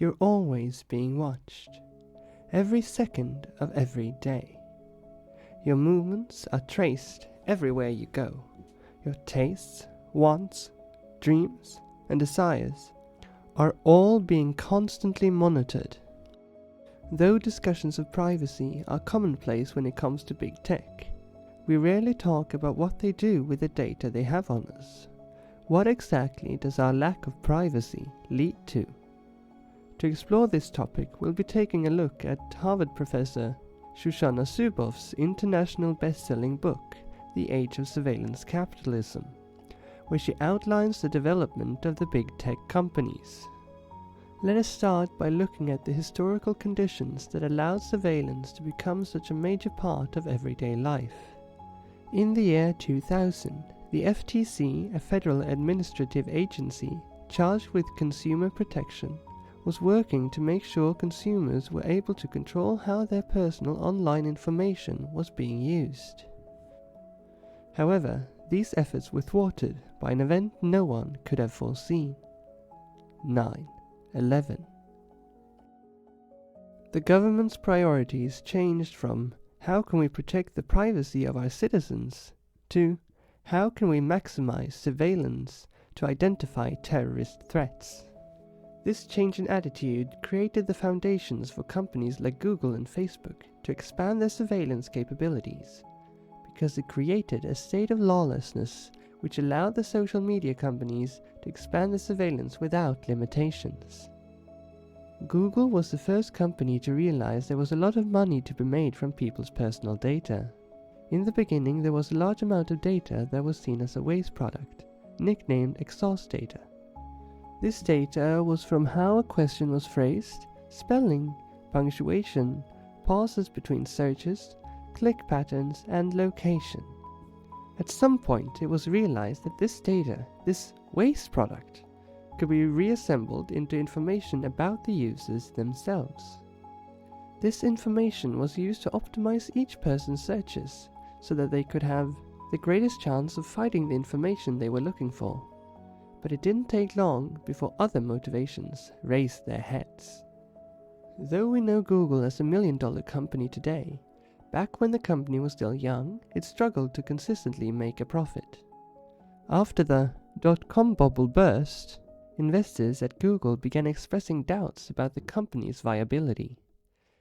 You're always being watched, every second of every day. Your movements are traced everywhere you go. Your tastes, wants, dreams, and desires are all being constantly monitored. Though discussions of privacy are commonplace when it comes to big tech, we rarely talk about what they do with the data they have on us. What exactly does our lack of privacy lead to? To explore this topic, we'll be taking a look at Harvard professor Shoshana Zuboff's international best-selling book, The Age of Surveillance Capitalism, where she outlines the development of the big tech companies. Let us start by looking at the historical conditions that allowed surveillance to become such a major part of everyday life. In the year 2000, the FTC, a federal administrative agency charged with consumer protection, was working to make sure consumers were able to control how their personal online information was being used. However, these efforts were thwarted by an event no one could have foreseen: 9/11. The government's priorities changed from how can we protect the privacy of our citizens to how can we maximize surveillance to identify terrorist threats. This change in attitude created the foundations for companies like Google and Facebook to expand their surveillance capabilities, because it created a state of lawlessness which allowed the social media companies to expand the surveillance without limitations. Google was the first company to realize there was a lot of money to be made from people's personal data. In the beginning, there was a large amount of data that was seen as a waste product, nicknamed exhaust data. This data was from how a question was phrased, spelling, punctuation, pauses between searches, click patterns, and location. At some point, it was realized that this data, this waste product, could be reassembled into information about the users themselves. This information was used to optimize each person's searches so that they could have the greatest chance of finding the information they were looking for. But it didn't take long before other motivations raised their heads. Though we know Google as a $1 million company today, back when the company was still young, it struggled to consistently make a profit. After the .com bubble burst, investors at Google began expressing doubts about the company's viability.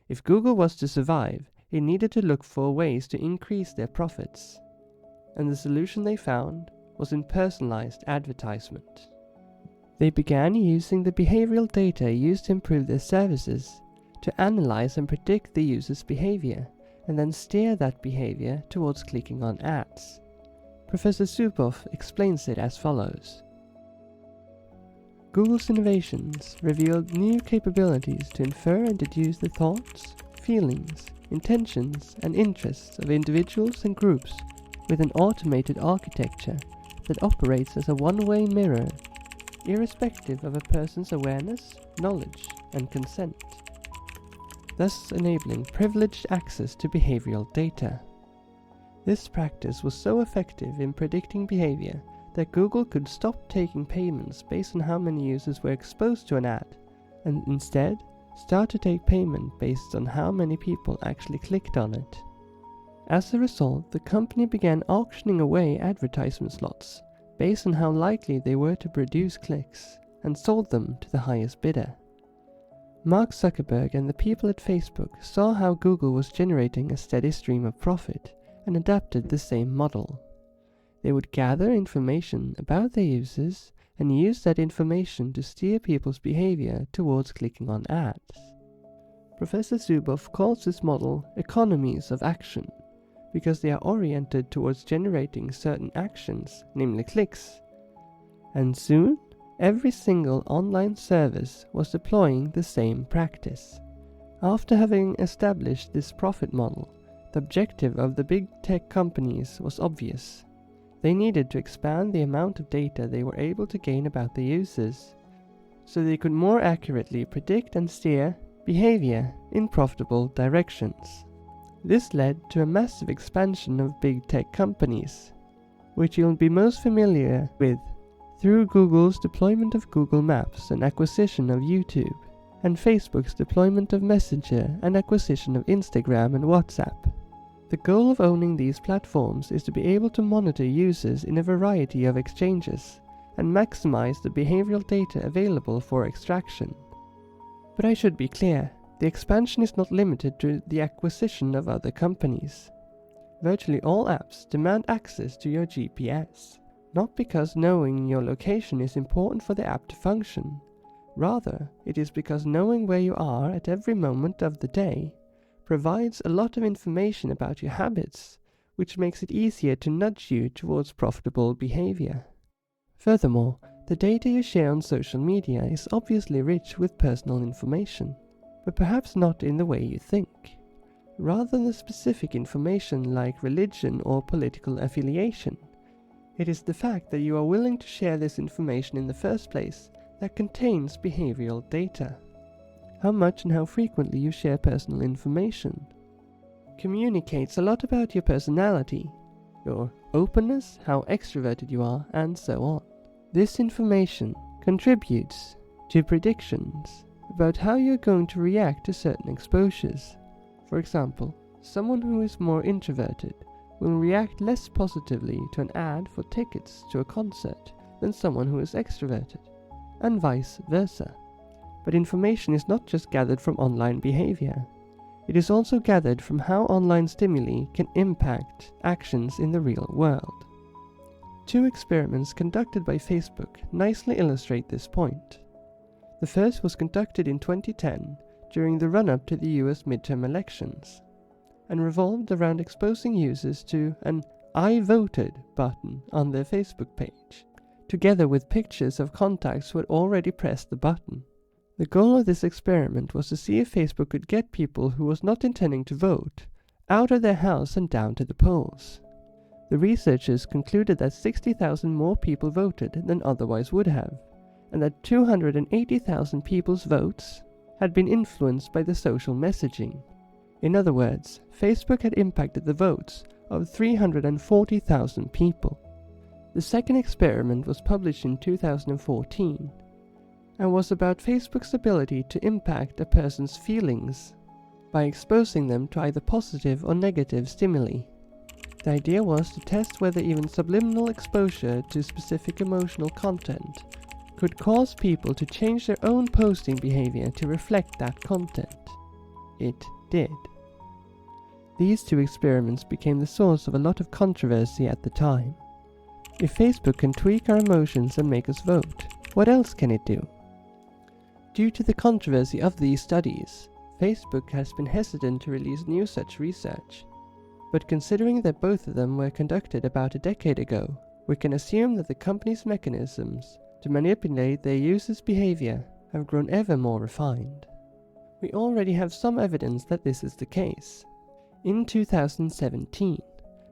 If Google was to survive, it needed to look for ways to increase their profits. And the solution they found was in personalized advertisement. They began using the behavioral data used to improve their services to analyze and predict the user's behavior, and then steer that behavior towards clicking on ads. Professor Zuboff explains it as follows. Google's innovations revealed new capabilities to infer and deduce the thoughts, feelings, intentions, and interests of individuals and groups with an automated architecture that operates as a one-way mirror, irrespective of a person's awareness, knowledge, and consent, thus enabling privileged access to behavioral data. This practice was so effective in predicting behavior that Google could stop taking payments based on how many users were exposed to an ad, and instead start to take payment based on how many people actually clicked on it. As a result, the company began auctioning away advertisement slots based on how likely they were to produce clicks, and sold them to the highest bidder. Mark Zuckerberg and the people at Facebook saw how Google was generating a steady stream of profit and adapted the same model. They would gather information about their users and use that information to steer people's behavior towards clicking on ads. Professor Zuboff calls this model economies of action, because they are oriented towards generating certain actions, namely clicks. And soon, every single online service was deploying the same practice. After having established this profit model, the objective of the big tech companies was obvious. They needed to expand the amount of data they were able to gain about the users, so they could more accurately predict and steer behavior in profitable directions. This led to a massive expansion of big tech companies, which you'll be most familiar with through Google's deployment of Google Maps and acquisition of YouTube, and Facebook's deployment of Messenger and acquisition of Instagram and WhatsApp. The goal of owning these platforms is to be able to monitor users in a variety of exchanges and maximize the behavioral data available for extraction. But I should be clear, the expansion is not limited to the acquisition of other companies. Virtually all apps demand access to your GPS, not because knowing your location is important for the app to function. Rather, it is because knowing where you are at every moment of the day provides a lot of information about your habits, which makes it easier to nudge you towards profitable behavior. Furthermore, the data you share on social media is obviously rich with personal information, but perhaps not in the way you think. Rather than the specific information like religion or political affiliation, it is the fact that you are willing to share this information in the first place that contains behavioral data. How much and how frequently you share personal information communicates a lot about your personality, your openness, how extroverted you are, and so on. This information contributes to predictions about how you're going to react to certain exposures. For example, someone who is more introverted will react less positively to an ad for tickets to a concert than someone who is extroverted, and vice versa. But information is not just gathered from online behavior. It is also gathered from how online stimuli can impact actions in the real world. 2 experiments conducted by Facebook nicely illustrate this point. The first was conducted in 2010 during the run-up to the US midterm elections, and revolved around exposing users to an "I voted" button on their Facebook page, together with pictures of contacts who had already pressed the button. The goal of this experiment was to see if Facebook could get people who was not intending to vote out of their house and down to the polls. The researchers concluded that 60,000 more people voted than otherwise would have, and that 280,000 people's votes had been influenced by the social messaging. In other words, Facebook had impacted the votes of 340,000 people. The second experiment was published in 2014 and was about Facebook's ability to impact a person's feelings by exposing them to either positive or negative stimuli. The idea was to test whether even subliminal exposure to specific emotional content could cause people to change their own posting behavior to reflect that content. It did. These 2 experiments became the source of a lot of controversy at the time. If Facebook can tweak our emotions and make us vote, what else can it do? Due to the controversy of these studies, Facebook has been hesitant to release new such research. But considering that both of them were conducted about a decade ago, we can assume that the company's mechanisms to manipulate their users' behavior have grown ever more refined. We already have some evidence that this is the case. In 2017,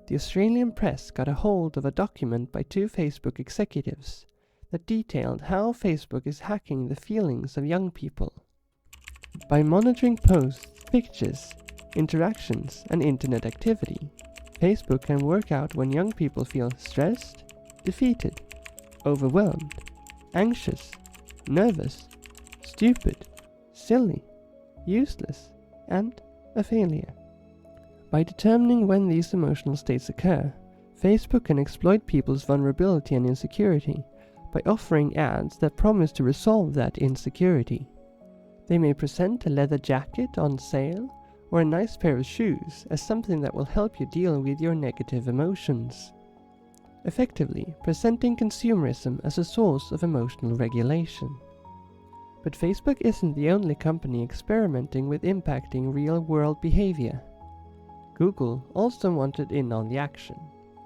the Australian press got a hold of a document by 2 Facebook executives that detailed how Facebook is hacking the feelings of young people. By monitoring posts, pictures, interactions, and internet activity, Facebook can work out when young people feel stressed, defeated, overwhelmed, anxious, nervous, stupid, silly, useless, and a failure. By determining when these emotional states occur, Facebook can exploit people's vulnerability and insecurity by offering ads that promise to resolve that insecurity. They may present a leather jacket on sale or a nice pair of shoes as something that will help you deal with your negative emotions, effectively presenting consumerism as a source of emotional regulation. But Facebook isn't the only company experimenting with impacting real-world behavior. Google also wanted in on the action,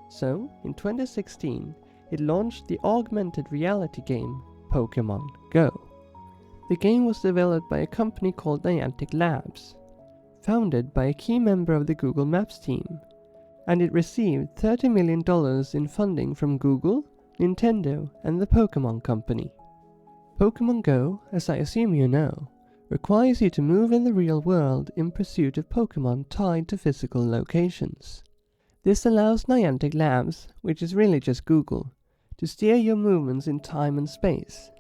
so in 2016 it launched the augmented reality game Pokemon Go. The game was developed by a company called Niantic Labs, founded by a key member of the Google Maps team, and it received $30 million in funding from Google, Nintendo, and the Pokemon Company. Pokemon Go, as I assume you know, requires you to move in the real world in pursuit of Pokemon tied to physical locations. This allows Niantic Labs, which is really just Google, to steer your movements in time and space.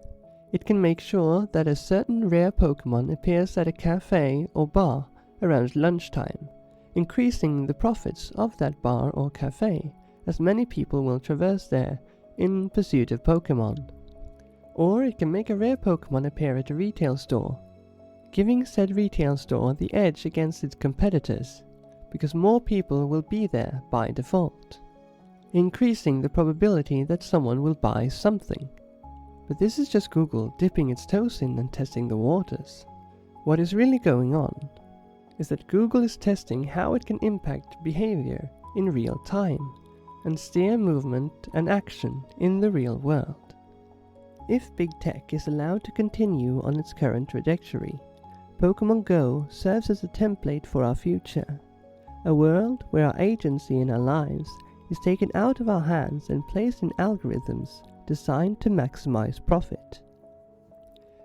It can make sure that a certain rare Pokemon appears at a cafe or bar around lunchtime, increasing the profits of that bar or cafe, as many people will traverse there in pursuit of Pokemon. Or it can make a rare Pokemon appear at a retail store, giving said retail store the edge against its competitors, because more people will be there by default, increasing the probability that someone will buy something. But this is just Google dipping its toes in and testing the waters. What is really going on is that Google is testing how it can impact behavior in real time and steer movement and action in the real world. If big tech is allowed to continue on its current trajectory, Pokemon Go serves as a template for our future, a world where our agency in our lives is taken out of our hands and placed in algorithms designed to maximize profit.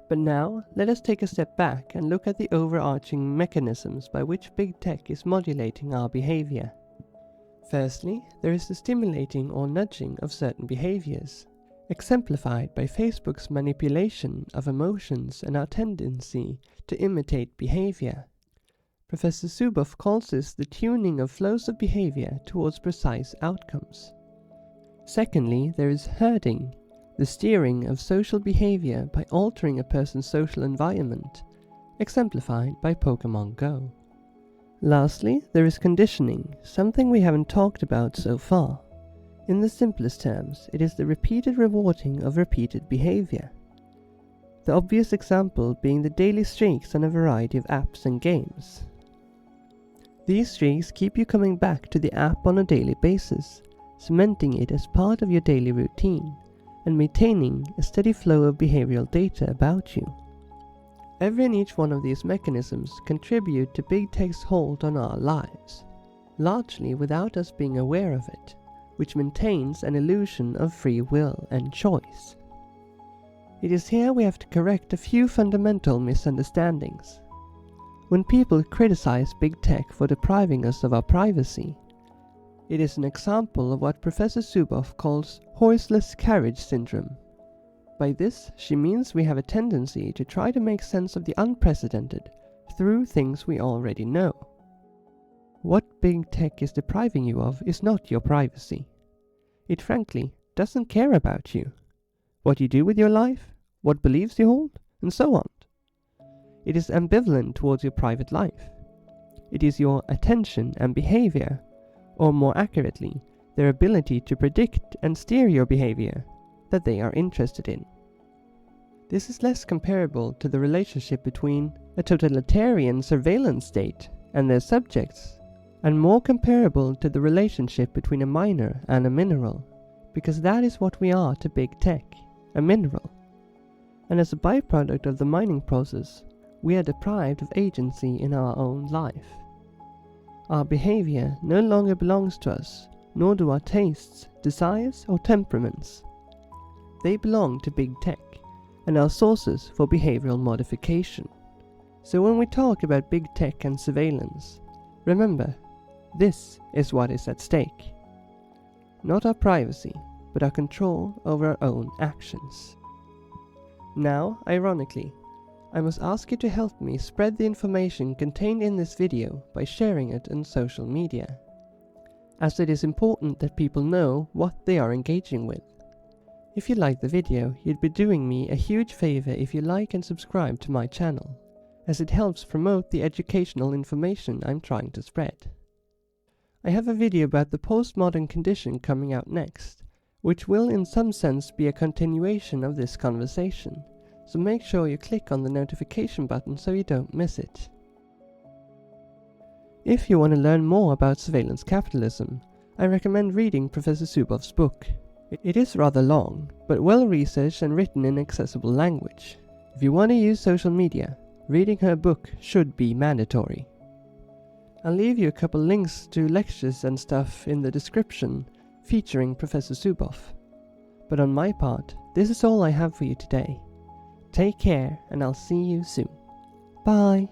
But now, let us take a step back and look at the overarching mechanisms by which big tech is modulating our behavior. Firstly, there is the stimulating or nudging of certain behaviors, exemplified by Facebook's manipulation of emotions and our tendency to imitate behavior. Professor Zuboff calls this the tuning of flows of behavior towards precise outcomes. Secondly, there is herding, the steering of social behavior by altering a person's social environment, exemplified by Pokemon Go. Lastly, there is conditioning, something we haven't talked about so far. In the simplest terms, it is the repeated rewarding of repeated behavior. The obvious example being the daily streaks on a variety of apps and games. These streaks keep you coming back to the app on a daily basis, cementing it as part of your daily routine, and maintaining a steady flow of behavioral data about you. Every and each one of these mechanisms contribute to big tech's hold on our lives, largely without us being aware of it, which maintains an illusion of free will and choice. It is here we have to correct a few fundamental misunderstandings. When people criticize big tech for depriving us of our privacy, it is an example of what Professor Zuboff calls horseless carriage syndrome. By this, she means we have a tendency to try to make sense of the unprecedented through things we already know. What big tech is depriving you of is not your privacy. It frankly doesn't care about you, what you do with your life, what beliefs you hold, and so on. It is ambivalent towards your private life. It is your attention and behavior, or more accurately, their ability to predict and steer your behavior, that they are interested in. This is less comparable to the relationship between a totalitarian surveillance state and their subjects, and more comparable to the relationship between a miner and a mineral, because that is what we are to big tech, a mineral. And as a byproduct of the mining process, we are deprived of agency in our own life. Our behavior no longer belongs to us, nor do our tastes, desires, or temperaments. They belong to big tech, and are sources for behavioral modification. So when we talk about big tech and surveillance, remember, this is what is at stake. Not our privacy, but our control over our own actions. Now, ironically, I must ask you to help me spread the information contained in this video by sharing it on social media, as it is important that people know what they are engaging with. If you like the video, you'd be doing me a huge favor if you like and subscribe to my channel, as it helps promote the educational information I'm trying to spread. I have a video about the postmodern condition coming out next, which will in some sense be a continuation of this conversation, so make sure you click on the notification button so you don't miss it. If you want to learn more about surveillance capitalism, I recommend reading Professor Zuboff's book. It is rather long, but well researched and written in accessible language. If you want to use social media, reading her book should be mandatory. I'll leave you a couple links to lectures and stuff in the description featuring Professor Zuboff. But on my part, this is all I have for you today. Take care, and I'll see you soon. Bye!